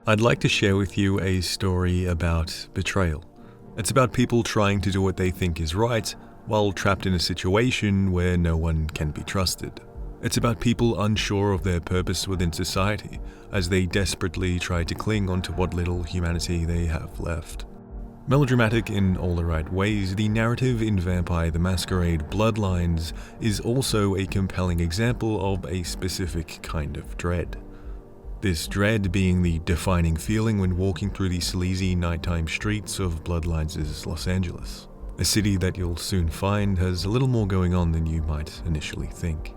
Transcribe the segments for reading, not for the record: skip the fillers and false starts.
I'd like to share with you a story about betrayal. It's about people trying to do what they think is right while trapped in a situation where no one can be trusted. It's about people unsure of their purpose within society as they desperately try to cling onto what little humanity they have left. Melodramatic in all the right ways, the narrative in Vampire the Masquerade Bloodlines is also a compelling example of a specific kind of dread. This dread being the defining feeling when walking through the sleazy nighttime streets of Bloodlines' Los Angeles, a city that you'll soon find has a little more going on than you might initially think.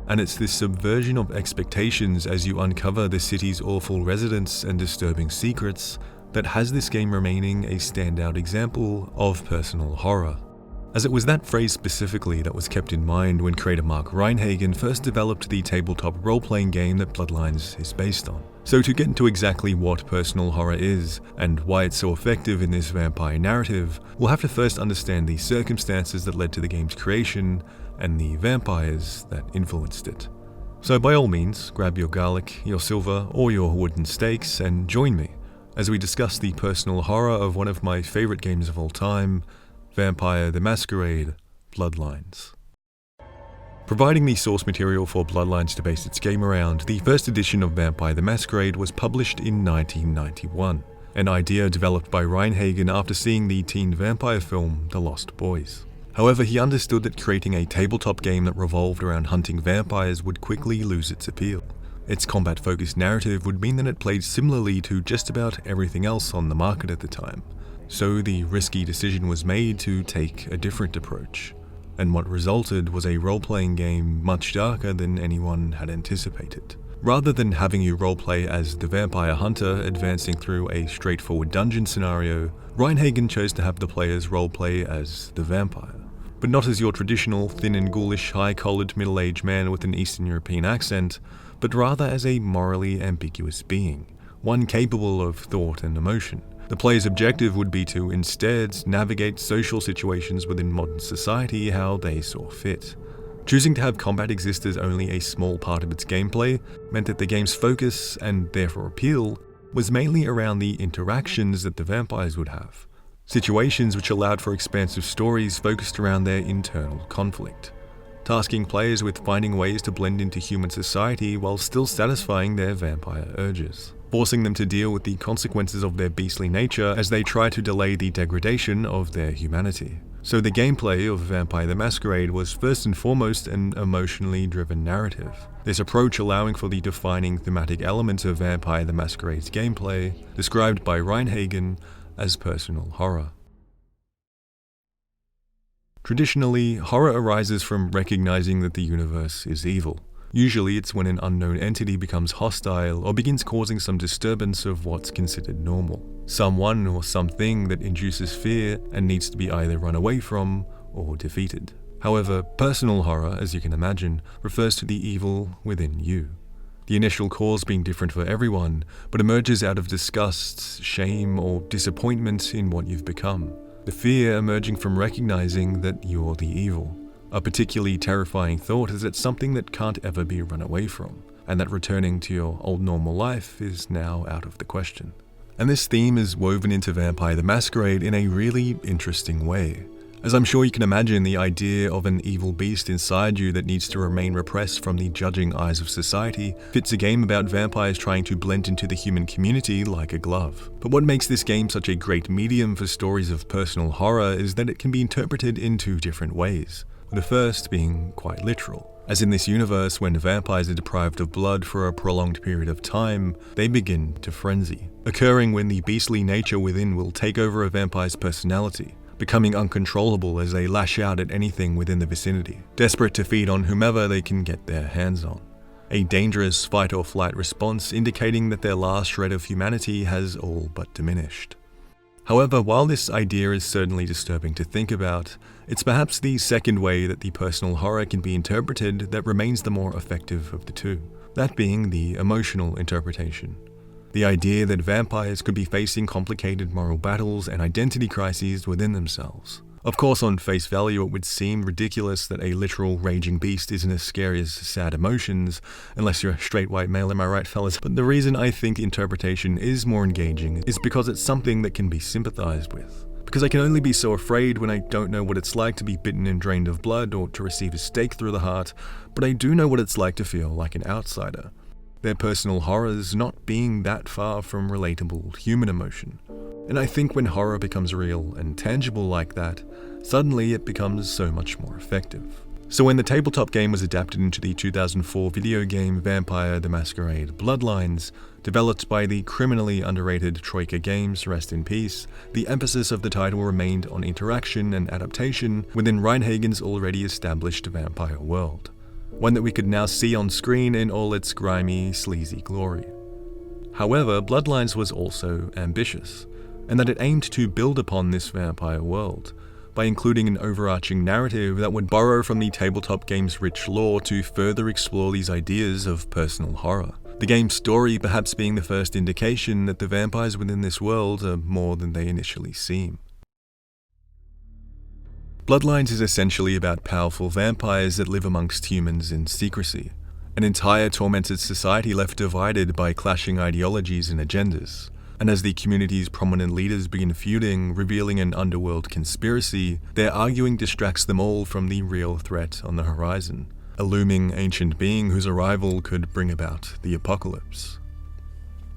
And it's this subversion of expectations as you uncover the city's awful residents and disturbing secrets that has this game remaining a standout example of personal horror. As it was that phrase specifically that was kept in mind when creator Mark Rein-Hagen first developed the tabletop role-playing game that Bloodlines is based on. So to get into exactly what personal horror is, and why it's so effective in this vampire narrative, we'll have to first understand the circumstances that led to the game's creation, and the vampires that influenced it. So by all means, grab your garlic, your silver, or your wooden stakes and join me as we discuss the personal horror of one of my favorite games of all time, Vampire the Masquerade Bloodlines. Providing the source material for Bloodlines to base its game around, the first edition of Vampire the Masquerade was published in 1991, an idea developed by Rein-Hagen after seeing the teen vampire film The Lost Boys. However, he understood that creating a tabletop game that revolved around hunting vampires would quickly lose its appeal. Its combat-focused narrative would mean that it played similarly to just about everything else on the market at the time. So the risky decision was made to take a different approach. And what resulted was a role-playing game much darker than anyone had anticipated. Rather than having you roleplay as the vampire hunter advancing through a straightforward dungeon scenario, Rein-Hagen chose to have the players roleplay as the vampire. But not as your traditional thin and ghoulish high-collared middle-aged man with an Eastern European accent, but rather as a morally ambiguous being, one capable of thought and emotion. The player's objective would be to instead navigate social situations within modern society how they saw fit. Choosing to have combat exist as only a small part of its gameplay meant that the game's focus, and therefore appeal, was mainly around the interactions that the vampires would have. Situations which allowed for expansive stories focused around their internal conflict, tasking players with finding ways to blend into human society while still satisfying their vampire urges, forcing them to deal with the consequences of their beastly nature as they try to delay the degradation of their humanity. So the gameplay of Vampire the Masquerade was first and foremost an emotionally driven narrative. This approach allowing for the defining thematic element of Vampire the Masquerade's gameplay, described by Rein-Hagen as personal horror. Traditionally, horror arises from recognizing that the universe is evil. Usually it's when an unknown entity becomes hostile or begins causing some disturbance of what's considered normal. Someone or something that induces fear and needs to be either run away from or defeated. However, personal horror, as you can imagine, refers to the evil within you. The initial cause being different for everyone, but emerges out of disgust, shame, or disappointment in what you've become. The fear emerging from recognizing that you're the evil. A particularly terrifying thought is that something that can't ever be run away from, and that returning to your old normal life is now out of the question. And this theme is woven into Vampire the Masquerade in a really interesting way. As I'm sure you can imagine, the idea of an evil beast inside you that needs to remain repressed from the judging eyes of society fits a game about vampires trying to blend into the human community like a glove. But what makes this game such a great medium for stories of personal horror is that it can be interpreted in two different ways. The first being quite literal. As in this universe, when vampires are deprived of blood for a prolonged period of time, they begin to frenzy, occurring when the beastly nature within will take over a vampire's personality, becoming uncontrollable as they lash out at anything within the vicinity, desperate to feed on whomever they can get their hands on. A dangerous fight or flight response indicating that their last shred of humanity has all but diminished. However, while this idea is certainly disturbing to think about, it's perhaps the second way that the personal horror can be interpreted that remains the more effective of the two, that being the emotional interpretation. The idea that vampires could be facing complicated moral battles and identity crises within themselves. Of course, on face value, it would seem ridiculous that a literal raging beast isn't as scary as sad emotions, unless you're a straight white male, am I right, fellas? But the reason I think interpretation is more engaging is because it's something that can be sympathized with. Because I can only be so afraid when I don't know what it's like to be bitten and drained of blood or to receive a stake through the heart, but I do know what it's like to feel like an outsider. Their personal horrors not being that far from relatable human emotion. And I think when horror becomes real and tangible like that, suddenly it becomes so much more effective. So when the tabletop game was adapted into the 2004 video game Vampire the Masquerade Bloodlines, developed by the criminally underrated Troika Games, rest in peace, the emphasis of the title remained on interaction and adaptation within Rein-Hagen's already established vampire world. One that we could now see on screen in all its grimy, sleazy glory. However, Bloodlines was also ambitious, and that it aimed to build upon this vampire world, by including an overarching narrative that would borrow from the tabletop game's rich lore to further explore these ideas of personal horror. The game's story perhaps being the first indication that the vampires within this world are more than they initially seem. Bloodlines is essentially about powerful vampires that live amongst humans in secrecy, an entire tormented society left divided by clashing ideologies and agendas. And as the community's prominent leaders begin feuding, revealing an underworld conspiracy, their arguing distracts them all from the real threat on the horizon, a looming ancient being whose arrival could bring about the apocalypse.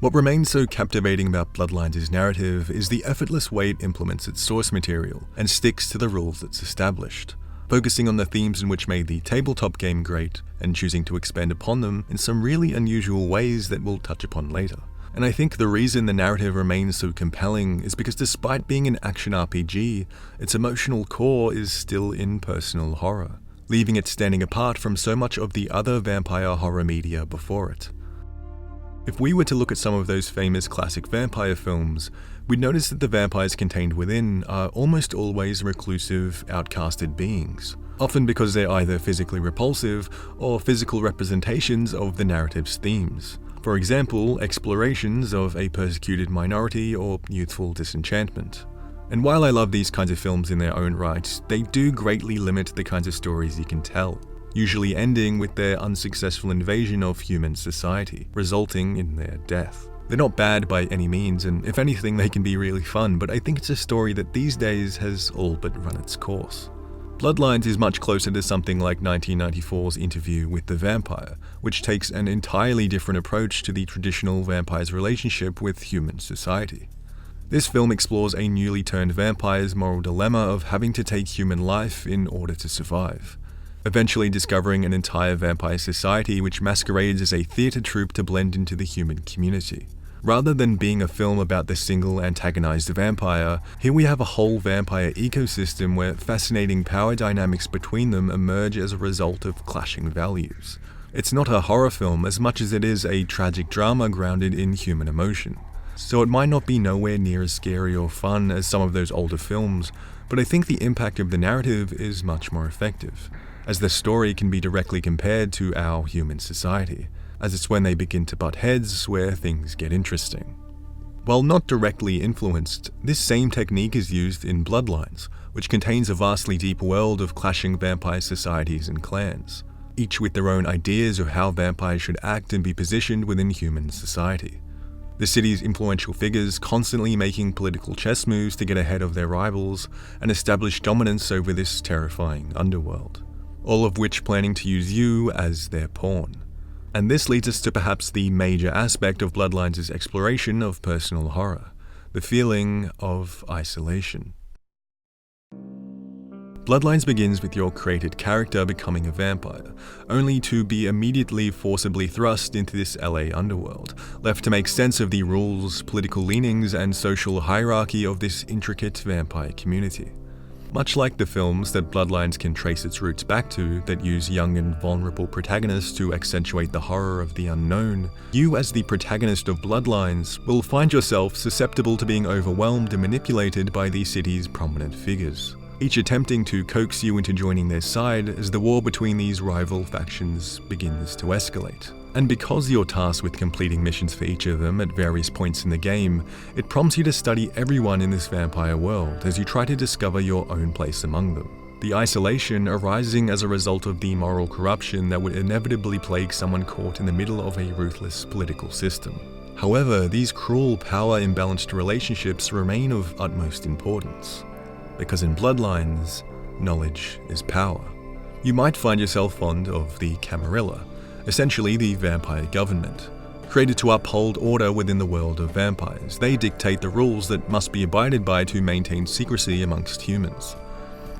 What remains so captivating about Bloodlines' narrative is the effortless way it implements its source material and sticks to the rules it's established, focusing on the themes in which made the tabletop game great and choosing to expand upon them in some really unusual ways that we'll touch upon later. And I think the reason the narrative remains so compelling is because despite being an action RPG, its emotional core is still in personal horror, leaving it standing apart from so much of the other vampire horror media before it. If we were to look at some of those famous classic vampire films, we'd notice that the vampires contained within are almost always reclusive, outcasted beings, often because they're either physically repulsive or physical representations of the narrative's themes. For example, explorations of a persecuted minority or youthful disenchantment. And while I love these kinds of films in their own right, they do greatly limit the kinds of stories you can tell, usually ending with their unsuccessful invasion of human society, resulting in their death. They're not bad by any means, and if anything they can be really fun, but I think it's a story that these days has all but run its course. Bloodlines is much closer to something like 1994's Interview with the Vampire, which takes an entirely different approach to the traditional vampire's relationship with human society. This film explores a newly turned vampire's moral dilemma of having to take human life in order to survive, eventually discovering an entire vampire society which masquerades as a theatre troupe to blend into the human community. Rather than being a film about the single antagonized vampire, here we have a whole vampire ecosystem where fascinating power dynamics between them emerge as a result of clashing values. It's not a horror film as much as it is a tragic drama grounded in human emotion. So it might not be nowhere near as scary or fun as some of those older films, but I think the impact of the narrative is much more effective, as the story can be directly compared to our human society, as it's when they begin to butt heads where things get interesting. While not directly influenced, this same technique is used in Bloodlines, which contains a vastly deep world of clashing vampire societies and clans, each with their own ideas of how vampires should act and be positioned within human society. The city's influential figures constantly making political chess moves to get ahead of their rivals and establish dominance over this terrifying underworld, all of which planning to use you as their pawn. And this leads us to perhaps the major aspect of Bloodlines' exploration of personal horror, the feeling of isolation. Bloodlines begins with your created character becoming a vampire, only to be immediately forcibly thrust into this LA underworld, left to make sense of the rules, political leanings, and social hierarchy of this intricate vampire community. Much like the films that Bloodlines can trace its roots back to that use young and vulnerable protagonists to accentuate the horror of the unknown, you as the protagonist of Bloodlines will find yourself susceptible to being overwhelmed and manipulated by the city's prominent figures, each attempting to coax you into joining their side as the war between these rival factions begins to escalate. And because you're tasked with completing missions for each of them at various points in the game, it prompts you to study everyone in this vampire world as you try to discover your own place among them. The isolation arising as a result of the moral corruption that would inevitably plague someone caught in the middle of a ruthless political system. However, these cruel, power-imbalanced relationships remain of utmost importance, because in Bloodlines, knowledge is power. You might find yourself fond of the Camarilla, essentially the vampire government. Created to uphold order within the world of vampires, they dictate the rules that must be abided by to maintain secrecy amongst humans.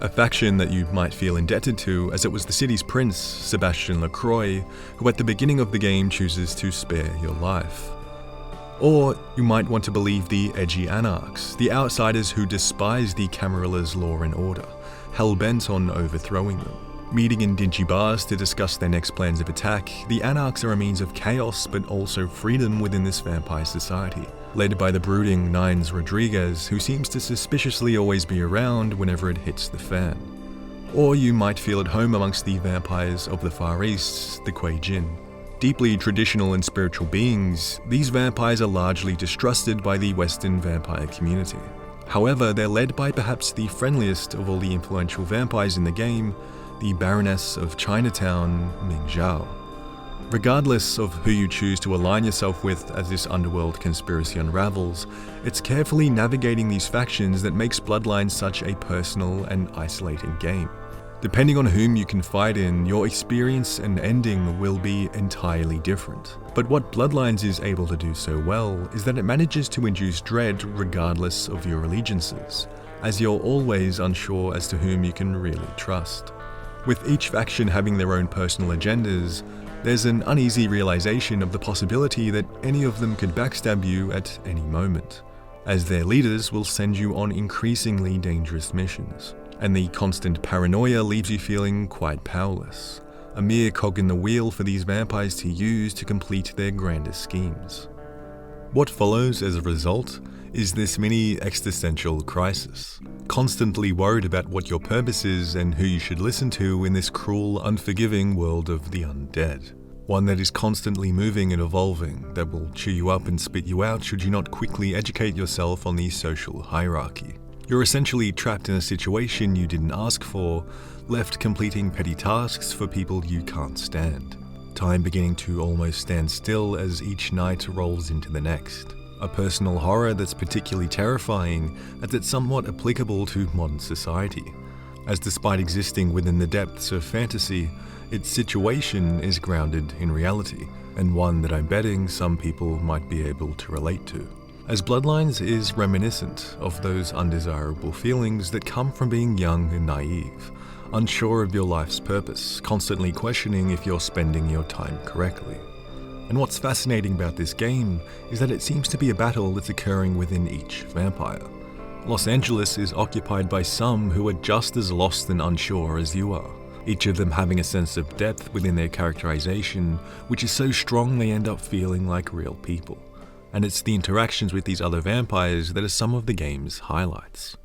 A faction that you might feel indebted to, as it was the city's prince, Sebastian Lacroix, who at the beginning of the game chooses to spare your life. Or you might want to believe the edgy anarchs, the outsiders who despise the Camarilla's law and order, hell-bent on overthrowing them. Meeting in dingy bars to discuss their next plans of attack, the anarchs are a means of chaos but also freedom within this vampire society, led by the brooding Nines Rodriguez, who seems to suspiciously always be around whenever it hits the fan. Or you might feel at home amongst the vampires of the Far East, the Kuei Jin. Deeply traditional and spiritual beings, these vampires are largely distrusted by the Western vampire community. However, they're led by perhaps the friendliest of all the influential vampires in the game, the Baroness of Chinatown, Ming Zhao. Regardless of who you choose to align yourself with as this underworld conspiracy unravels, it's carefully navigating these factions that makes Bloodlines such a personal and isolating game. Depending on whom you confide in, your experience and ending will be entirely different. But what Bloodlines is able to do so well is that it manages to induce dread regardless of your allegiances, as you're always unsure as to whom you can really trust. With each faction having their own personal agendas, there's an uneasy realization of the possibility that any of them could backstab you at any moment, as their leaders will send you on increasingly dangerous missions, and the constant paranoia leaves you feeling quite powerless, a mere cog in the wheel for these vampires to use to complete their grandest schemes. What follows as a result is this mini existential crisis, constantly worried about what your purpose is and who you should listen to in this cruel, unforgiving world of the undead. One that is constantly moving and evolving, that will chew you up and spit you out should you not quickly educate yourself on the social hierarchy. You're essentially trapped in a situation you didn't ask for, left completing petty tasks for people you can't stand. Time beginning to almost stand still as each night rolls into the next. A personal horror that's particularly terrifying as it's somewhat applicable to modern society, as despite existing within the depths of fantasy, its situation is grounded in reality, and one that I'm betting some people might be able to relate to. As Bloodlines is reminiscent of those undesirable feelings that come from being young and naive, unsure of your life's purpose, constantly questioning if you're spending your time correctly. And what's fascinating about this game is that it seems to be a battle that's occurring within each vampire. Los Angeles is occupied by some who are just as lost and unsure as you are, each of them having a sense of depth within their characterization, which is so strong they end up feeling like real people. And it's the interactions with these other vampires that are some of the game's highlights.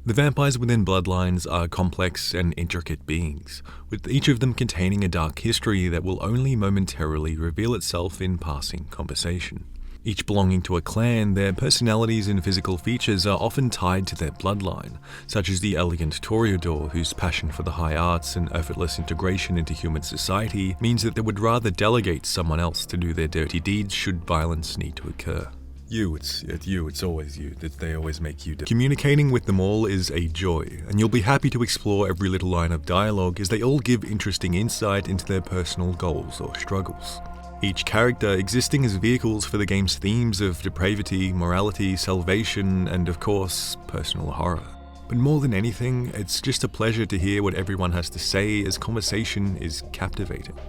The vampires within Bloodlines are complex and intricate beings, with each of them containing a dark history that will only momentarily reveal itself in passing conversation. Each belonging to a clan, their personalities and physical features are often tied to their bloodline, such as the elegant Toreador, whose passion for the high arts and effortless integration into human society means that they would rather delegate someone else to do their dirty deeds should violence need to occur. It's always you, that they always make you do. Communicating with them all is a joy, and you'll be happy to explore every little line of dialogue as they all give interesting insight into their personal goals or struggles. Each character existing as vehicles for the game's themes of depravity, morality, salvation, and of course, personal horror. But more than anything, it's just a pleasure to hear what everyone has to say as conversation is captivating.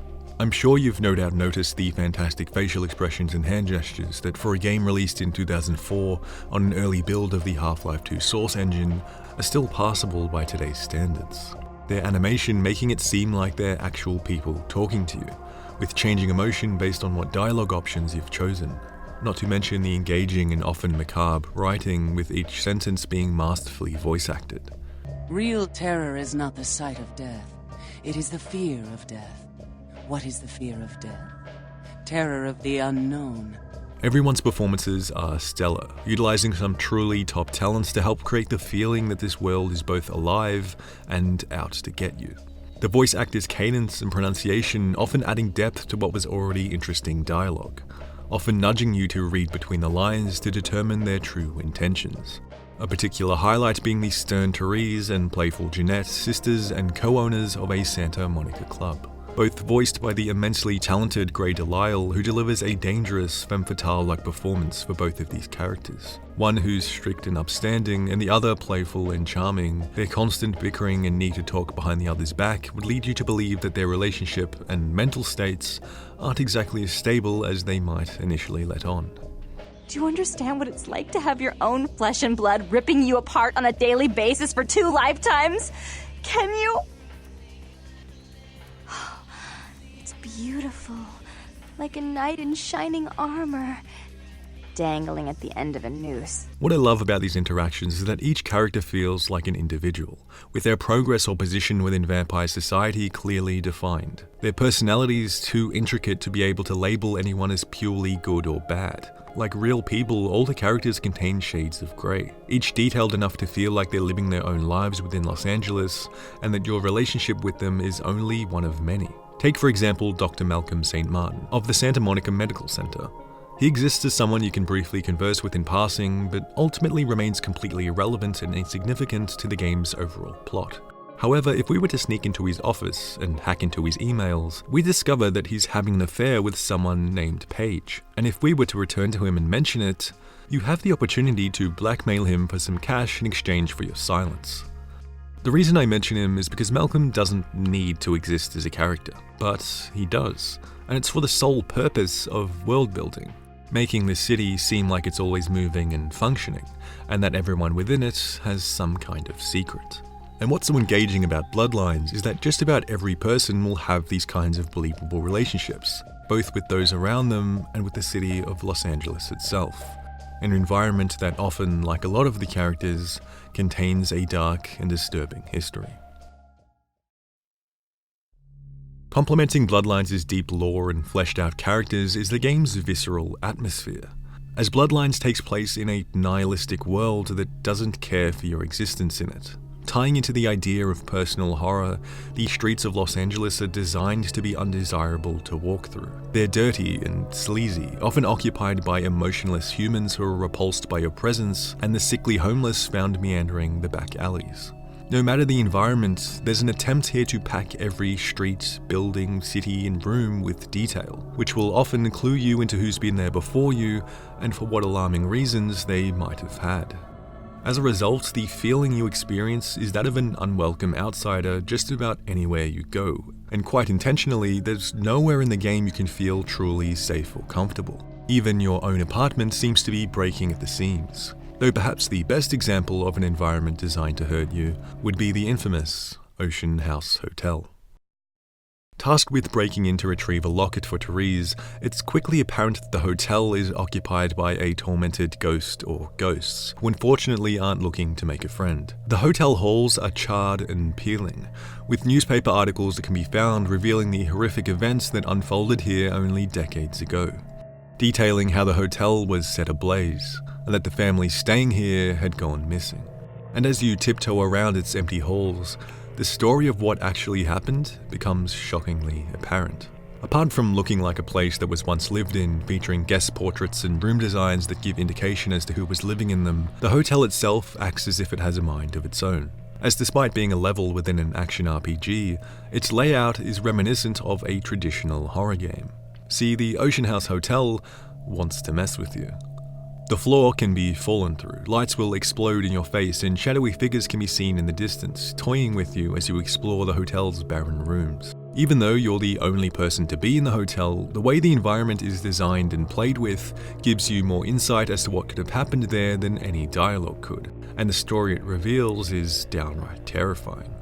I'm sure you've no doubt noticed the fantastic facial expressions and hand gestures that for a game released in 2004 on an early build of the Half-Life 2 Source engine are still passable by today's standards. Their animation making it seem like they're actual people talking to you, with changing emotion based on what dialogue options you've chosen. Not to mention the engaging and often macabre writing, with each sentence being masterfully voice acted. Real terror is not the sight of death. It is the fear of death. What is the fear of death? Terror of the unknown. Everyone's performances are stellar, utilizing some truly top talents to help create the feeling that this world is both alive and out to get you. The voice actors' cadence and pronunciation often adding depth to what was already interesting dialogue, often nudging you to read between the lines to determine their true intentions. A particular highlight being the stern Therese and playful Jeanette, sisters and co-owners of a Santa Monica club, both voiced by the immensely talented Grey DeLisle, who delivers a dangerous femme fatale-like performance for both of these characters. One who's strict and upstanding, and the other playful and charming. Their constant bickering and need to talk behind the other's back would lead you to believe that their relationship and mental states aren't exactly as stable as they might initially let on. Do you understand what it's like to have your own flesh and blood ripping you apart on a daily basis for 2 lifetimes? Can you? It's beautiful, like a knight in shining armor, dangling at the end of a noose. What I love about these interactions is that each character feels like an individual, with their progress or position within vampire society clearly defined. Their personalities too intricate to be able to label anyone as purely good or bad. Like real people, all the characters contain shades of grey, each detailed enough to feel like they're living their own lives within Los Angeles, and that your relationship with them is only one of many. Take for example Dr. Malcolm St. Martin of the Santa Monica Medical Center. He exists as someone you can briefly converse with in passing, but ultimately remains completely irrelevant and insignificant to the game's overall plot. However, if we were to sneak into his office and hack into his emails, we discover that he's having an affair with someone named Paige. And if we were to return to him and mention it, you have the opportunity to blackmail him for some cash in exchange for your silence. The reason I mention him is because Malcolm doesn't need to exist as a character, but he does, and it's for the sole purpose of world building, making the city seem like it's always moving and functioning, and that everyone within it has some kind of secret. And what's so engaging about Bloodlines is that just about every person will have these kinds of believable relationships, both with those around them and with the city of Los Angeles itself. An environment that often, like a lot of the characters, contains a dark and disturbing history. Complementing Bloodlines' deep lore and fleshed out characters is the game's visceral atmosphere, as Bloodlines takes place in a nihilistic world that doesn't care for your existence in it. Tying into the idea of personal horror, the streets of Los Angeles are designed to be undesirable to walk through. They're dirty and sleazy, often occupied by emotionless humans who are repulsed by your presence, and the sickly homeless found meandering the back alleys. No matter the environment, there's an attempt here to pack every street, building, city, and room with detail, which will often clue you into who's been there before you and for what alarming reasons they might have had. As a result, the feeling you experience is that of an unwelcome outsider just about anywhere you go, and quite intentionally, there's nowhere in the game you can feel truly safe or comfortable. Even your own apartment seems to be breaking at the seams. Though perhaps the best example of an environment designed to hurt you would be the infamous Ocean House Hotel. Tasked with breaking in to retrieve a locket for Therese, it's quickly apparent that the hotel is occupied by a tormented ghost or ghosts, who unfortunately aren't looking to make a friend. The hotel halls are charred and peeling, with newspaper articles that can be found revealing the horrific events that unfolded here only decades ago, detailing how the hotel was set ablaze, and that the family staying here had gone missing. And as you tiptoe around its empty halls, the story of what actually happened becomes shockingly apparent. Apart from looking like a place that was once lived in, featuring guest portraits and room designs that give indication as to who was living in them, the hotel itself acts as if it has a mind of its own. As despite being a level within an action RPG, its layout is reminiscent of a traditional horror game. See, the Ocean House Hotel wants to mess with you. The floor can be fallen through, lights will explode in your face, and shadowy figures can be seen in the distance, toying with you as you explore the hotel's barren rooms. Even though you're the only person to be in the hotel, the way the environment is designed and played with gives you more insight as to what could have happened there than any dialogue could, and the story it reveals is downright terrifying.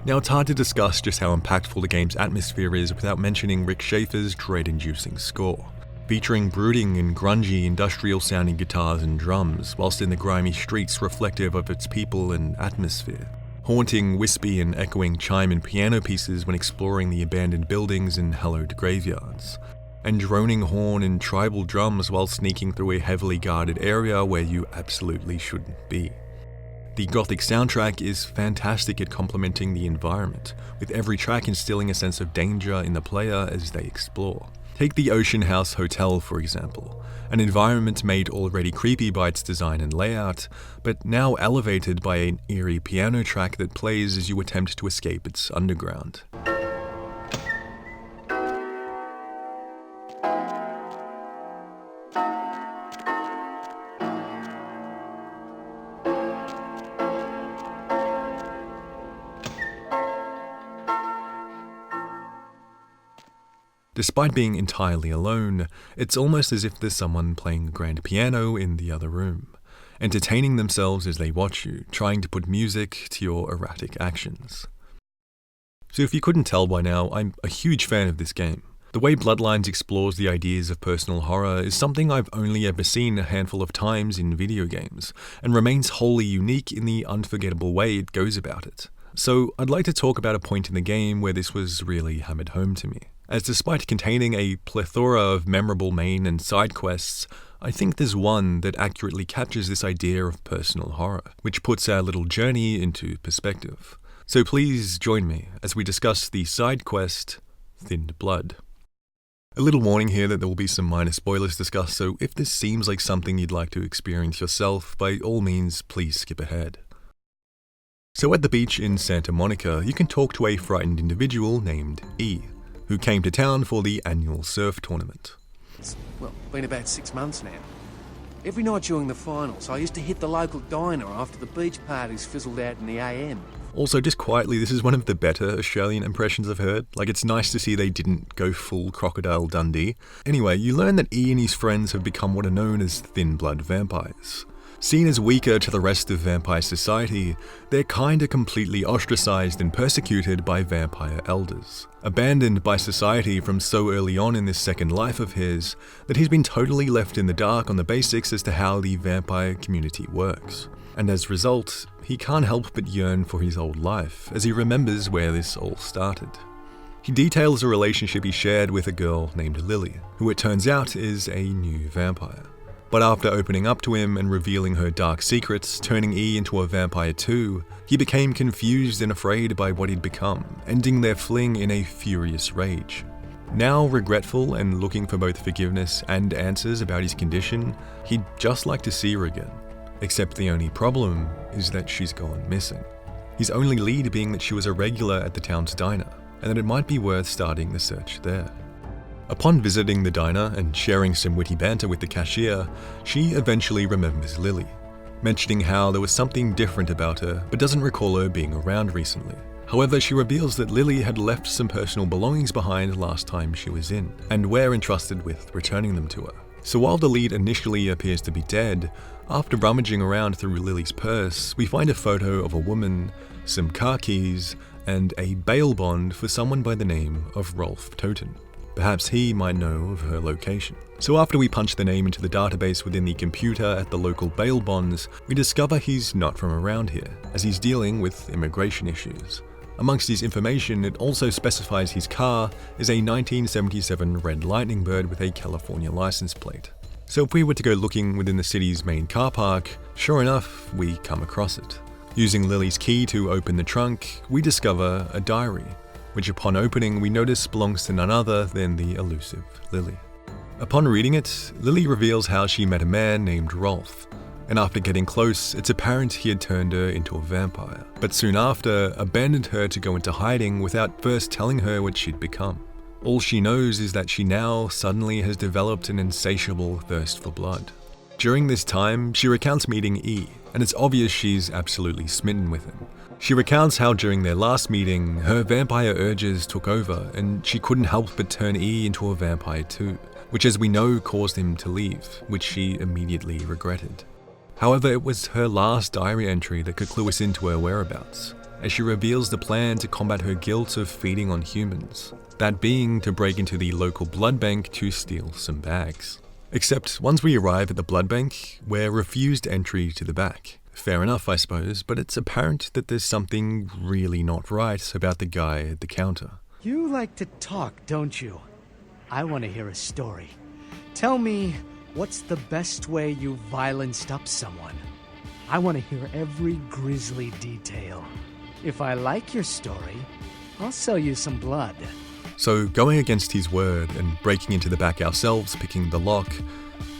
Now, it's hard to discuss just how impactful the game's atmosphere is without mentioning Rick Schafer's dread-inducing score, featuring brooding and grungy industrial-sounding guitars and drums, whilst in the grimy streets reflective of its people and atmosphere. haunting, wispy and echoing chime and piano pieces when exploring the abandoned buildings and hallowed graveyards, and droning horn and tribal drums while sneaking through a heavily guarded area where you absolutely shouldn't be. The Gothic soundtrack is fantastic at complementing the environment, with every track instilling a sense of danger in the player as they explore. Take the Ocean House Hotel, for example, an environment made already creepy by its design and layout, but now elevated by an eerie piano track that plays as you attempt to escape its underground. Despite being entirely alone, it's almost as if there's someone playing a grand piano in the other room, entertaining themselves as they watch you, trying to put music to your erratic actions. So if you couldn't tell by now, I'm a huge fan of this game. The way Bloodlines explores the ideas of personal horror is something I've only ever seen a handful of times in video games, and remains wholly unique in the unforgettable way it goes about it. So I'd like to talk about a point in the game where this was really hammered home to me. As despite containing a plethora of memorable main and side quests, I think there's one that accurately captures this idea of personal horror, which puts our little journey into perspective. So please join me as we discuss the side quest, Thinned Blood. A little warning here that there will be some minor spoilers discussed, so if this seems like something you'd like to experience yourself, by all means please skip ahead. So at the beach in Santa Monica, you can talk to a frightened individual named E, who came to town for the annual surf tournament. It's, been about 6 months now. Every night during the finals, I used to hit the local diner after the beach parties fizzled out in the AM. Also, just quietly, this is one of the better Australian impressions I've heard. Like, it's nice to see they didn't go full Crocodile Dundee. Anyway, you learn that E and his friends have become what are known as thin blood vampires. Seen as weaker to the rest of vampire society, they're kinda completely ostracized and persecuted by vampire elders. Abandoned by society from so early on in this second life of his, that he's been totally left in the dark on the basics as to how the vampire community works. And as a result, he can't help but yearn for his old life, as he remembers where this all started. He details a relationship he shared with a girl named Lily, who it turns out is a new vampire. But after opening up to him and revealing her dark secrets, turning E into a vampire too, he became confused and afraid by what he'd become, ending their fling in a furious rage. Now regretful and looking for both forgiveness and answers about his condition, he'd just like to see her again. Except the only problem is that she's gone missing. His only lead being that she was a regular at the town's diner, and that it might be worth starting the search there. Upon visiting the diner and sharing some witty banter with the cashier, she eventually remembers Lily, mentioning how there was something different about her but doesn't recall her being around recently. However, she reveals that Lily had left some personal belongings behind last time she was in, and we're entrusted with returning them to her. So while the lead initially appears to be dead, after rummaging around through Lily's purse, we find a photo of a woman, some car keys, and a bail bond for someone by the name of Rolf Toten. Perhaps he might know of her location. So after we punch the name into the database within the computer at the local bail bonds, we discover he's not from around here, as he's dealing with immigration issues. Amongst his information, it also specifies his car is a 1977 Red Lightning Bird with a California license plate. So if we were to go looking within the city's main car park, sure enough, we come across it. Using Lily's key to open the trunk, we discover a diary, which upon opening we notice belongs to none other than the elusive Lily. Upon reading it, Lily reveals how she met a man named Rolf, and after getting close, it's apparent he had turned her into a vampire, but soon after abandoned her to go into hiding without first telling her what she'd become. All she knows is that she now suddenly has developed an insatiable thirst for blood. During this time, she recounts meeting E, and it's obvious she's absolutely smitten with him. She recounts how during their last meeting, her vampire urges took over and she couldn't help but turn E into a vampire too, which as we know caused him to leave, which she immediately regretted. However, it was her last diary entry that could clue us into her whereabouts, as she reveals the plan to combat her guilt of feeding on humans, that being to break into the local blood bank to steal some bags. Except once we arrive at the blood bank, we're refused entry to the back, Fair enough, I suppose, but it's apparent that there's something really not right about the guy at the counter. You like to talk, don't you? I want to hear a story. Tell me, what's the best way you violenced up someone? I want to hear every grisly detail. If I like your story, I'll sell you some blood. So, going against his word and breaking into the back ourselves, picking the lock,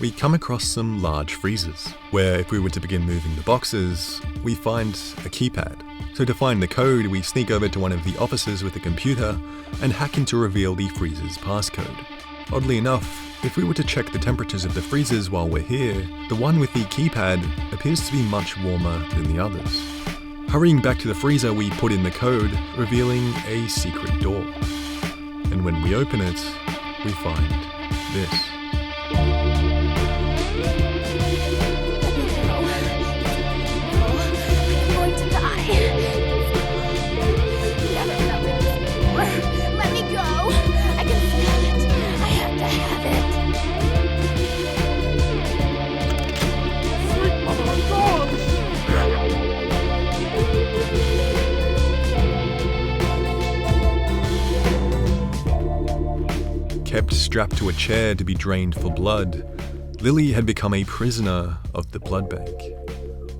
we come across some large freezers, where if we were to begin moving the boxes, we find a keypad. So to find the code, we sneak over to one of the offices with a computer and hack in to reveal the freezer's passcode. Oddly enough, if we were to check the temperatures of the freezers while we're here, the one with the keypad appears to be much warmer than the others. Hurrying back to the freezer, we put in the code, revealing a secret door. And when we open it, we find this. Kept strapped to a chair to be drained for blood, Lily had become a prisoner of the blood bank.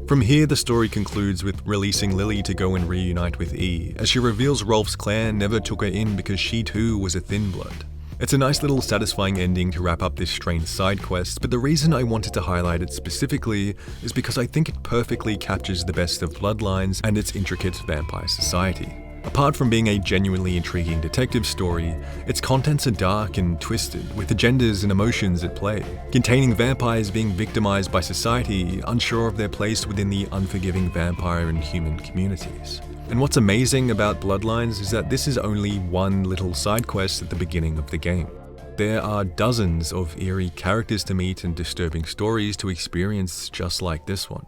From here, the story concludes with releasing Lily to go and reunite with E, as she reveals Rolf's clan never took her in because she too was a thin blood. It's a nice little satisfying ending to wrap up this strange side quest, but the reason I wanted to highlight it specifically is because I think it perfectly captures the best of Bloodlines and its intricate vampire society. Apart from being a genuinely intriguing detective story, its contents are dark and twisted, with agendas and emotions at play, containing vampires being victimized by society, unsure of their place within the unforgiving vampire and human communities. And what's amazing about Bloodlines is that this is only one little side quest at the beginning of the game. There are dozens of eerie characters to meet and disturbing stories to experience just like this one.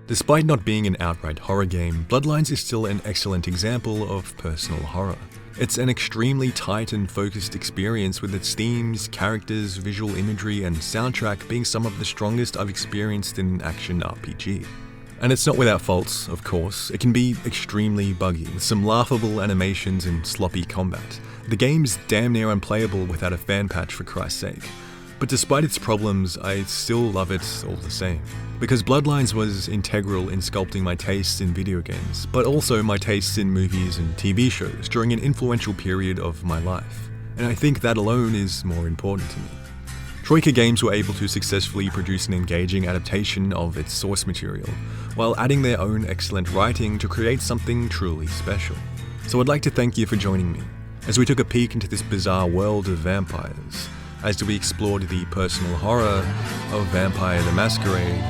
Despite not being an outright horror game, Bloodlines is still an excellent example of personal horror. It's an extremely tight and focused experience, with its themes, characters, visual imagery, and soundtrack being some of the strongest I've experienced in an action RPG. And it's not without faults, of course. It can be extremely buggy, with some laughable animations and sloppy combat. The game's damn near unplayable without a fan patch, for Christ's sake. But despite its problems, I still love it all the same. Because Bloodlines was integral in sculpting my tastes in video games, but also my tastes in movies and TV shows during an influential period of my life. And I think that alone is more important to me. Troika Games were able to successfully produce an engaging adaptation of its source material, while adding their own excellent writing to create something truly special. So I'd like to thank you for joining me, as we took a peek into this bizarre world of vampires, as we explored the personal horror of Vampire the Masquerade,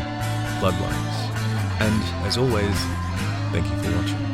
Bloodlines. And as always, thank you for watching.